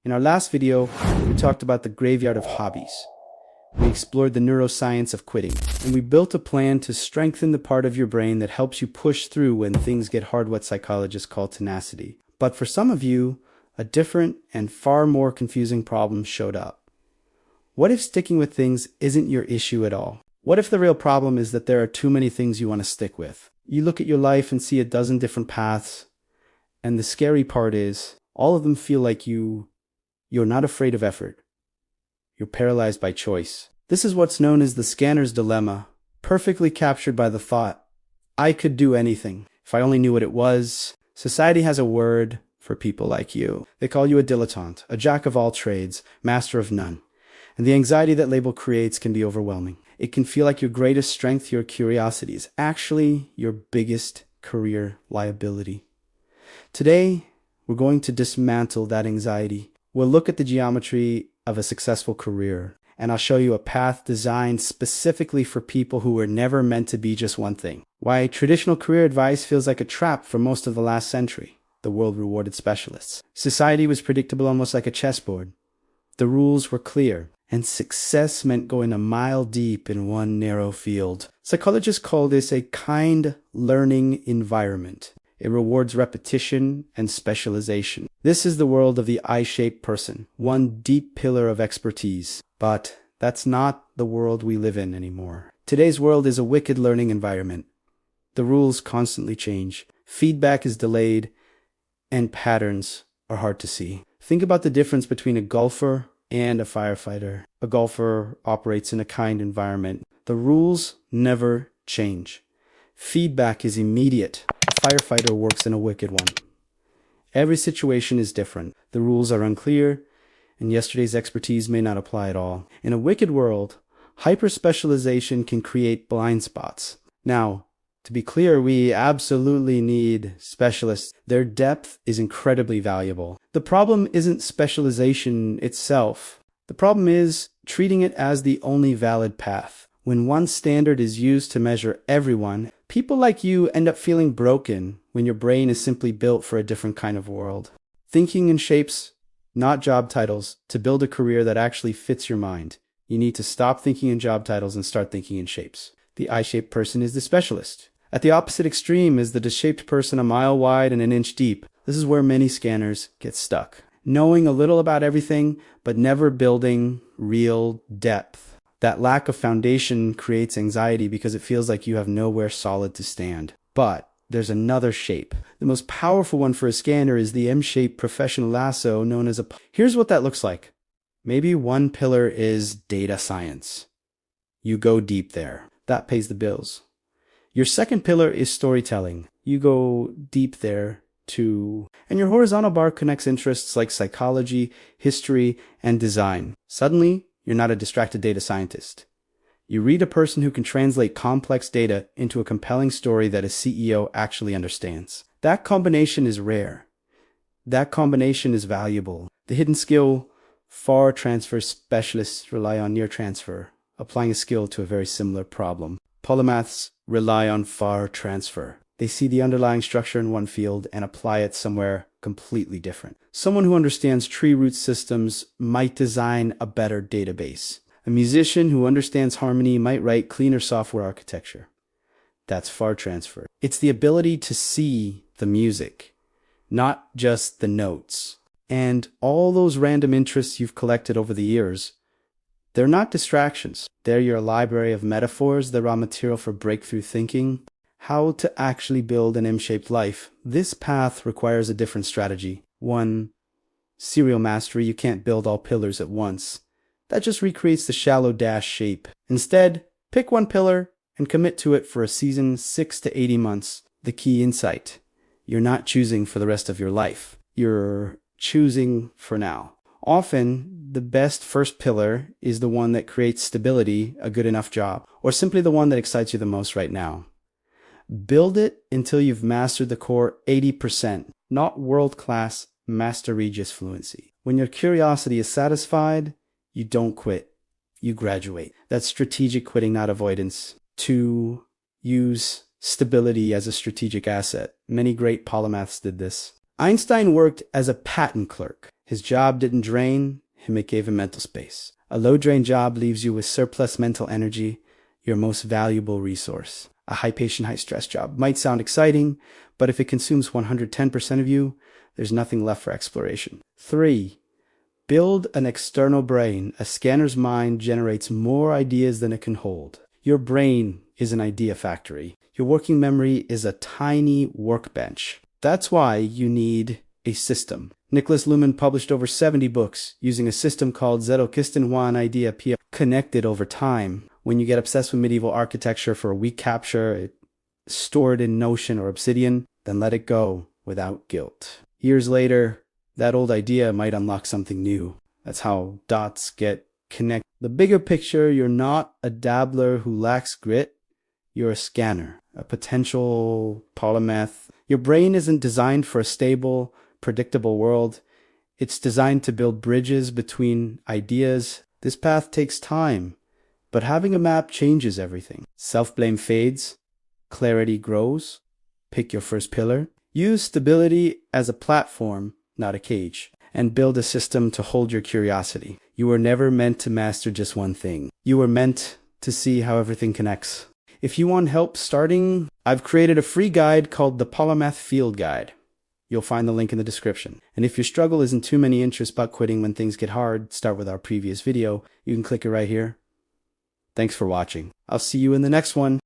In our last video, we talked about the graveyard of hobbies. We explored the neuroscience of quitting, and we built a plan to strengthen the part of your brain that helps you push through when things get hard, what psychologists call tenacity. But for some of you, a different and far more confusing problem showed up. What if sticking with things isn't your issue at all? What if the real problem is that there are too many things you want to stick with? You look at your life and see a dozen different paths, and the scary part is, all of them feel like you're not afraid of effort. You're paralyzed by choice. This is what's known as the scanner's dilemma, perfectly captured by the thought, I could do anything if I only knew what it was. Society has a word for people like you. They call you a dilettante, a jack of all trades, master of none. And the anxiety that label creates can be overwhelming. It can feel like your greatest strength, your curiosity, is actually your biggest career liability. Today, we're going to dismantle that anxiety. We'll look at the geometry of a successful career, and I'll show you a path designed specifically for people who were never meant to be just one thing. Why traditional career advice feels like a trap for most of the last century. The world rewarded specialists. Society was predictable, almost like a chessboard. The rules were clear, and success meant going a mile deep in one narrow field. Psychologists call this a kind learning environment. It rewards repetition and specialization. This is the world of the I-shaped person, one deep pillar of expertise. But that's not the world we live in anymore. Today's world is a wicked learning environment. The rules constantly change. Feedback is delayed, and patterns are hard to see. Think about the difference between a golfer and a firefighter. A golfer operates in a kind environment. The rules never change. Feedback is immediate. A firefighter works in a wicked one. Every situation is different. The rules are unclear, and yesterday's expertise may not apply at all. In a wicked world, hyper-specialization can create blind spots. Now, to be clear, we absolutely need specialists. Their depth is incredibly valuable. The problem isn't specialization itself. The problem is treating it as the only valid path. When one standard is used to measure everyone, people like you end up feeling broken when your brain is simply built for a different kind of world. Thinking in shapes, not job titles, to build a career that actually fits your mind. You need to stop thinking in job titles and start thinking in shapes. The I-shaped person is the specialist. At the opposite extreme is the D-shaped person, a mile wide and an inch deep. This is where many scanners get stuck. Knowing a little about everything, but never building real depth. That lack of foundation creates anxiety because it feels like you have nowhere solid to stand. But there's another shape. The most powerful one for a scanner is the M-shaped professional lasso known as a... Here's what that looks like. Maybe one pillar is data science. You go deep there. That pays the bills. Your second pillar is storytelling. You go deep there too. And your horizontal bar connects interests like psychology, history, and design. Suddenly, you're not a distracted data scientist. You read a person who can translate complex data into a compelling story that a CEO actually understands. That combination is rare. That combination is valuable. The hidden skill, far transfer specialists rely on near transfer, applying a skill to a very similar problem. Polymaths rely on far transfer. They see the underlying structure in one field and apply it somewhere completely different. Someone who understands tree root systems might design a better database. A musician who understands harmony might write cleaner software architecture. That's far transfer. It's the ability to see the music, not just the notes. And all those random interests you've collected over the years, they're not distractions. They're your library of metaphors, the raw material for breakthrough thinking. How to actually build an M-shaped life. This path requires a different strategy. One, serial mastery. You can't build all pillars at once. That just recreates the shallow dash shape. Instead, pick one pillar and commit to it for a season, 6 to 80 months. The key insight. You're not choosing for the rest of your life. You're choosing for now. Often, the best first pillar is the one that creates stability, a good enough job, or simply the one that excites you the most right now. Build it until you've mastered the core 80%, not world-class master regis fluency. When your curiosity is satisfied, you don't quit, you graduate. That's strategic quitting, not avoidance. To use stability as a strategic asset. Many great polymaths did this. Einstein worked as a patent clerk. His job didn't drain him, it gave him mental space. A low-drain job leaves you with surplus mental energy, your most valuable resource. A high-patient, high-stress job might sound exciting, but if it consumes 110% of you, there's nothing left for exploration. 3. Build an external brain. A scanner's mind generates more ideas than it can hold. Your brain is an idea factory. Your working memory is a tiny workbench. That's why you need a system. Nicholas Luhmann published over 70 books using a system called Zettelkastenjuan Idea P. Connected over time. When you get obsessed with medieval architecture for a weak capture, stored in Notion or Obsidian, then let it go without guilt. Years later, that old idea might unlock something new. That's how dots get connected. The bigger picture, you're not a dabbler who lacks grit. You're a scanner, a potential polymath. Your brain isn't designed for a stable, predictable world. It's designed to build bridges between ideas. This path takes time, but having a map changes everything. Self-blame fades, clarity grows. Pick your first pillar. Use stability as a platform, not a cage, and build a system to hold your curiosity. You were never meant to master just one thing. You were meant to see how everything connects. If you want help starting, I've created a free guide called the Polymath Field Guide. You'll find the link in the description. And if your struggle isn't too many interests about quitting when things get hard, start with our previous video. You can click it right here. Thanks for watching. I'll see you in the next one.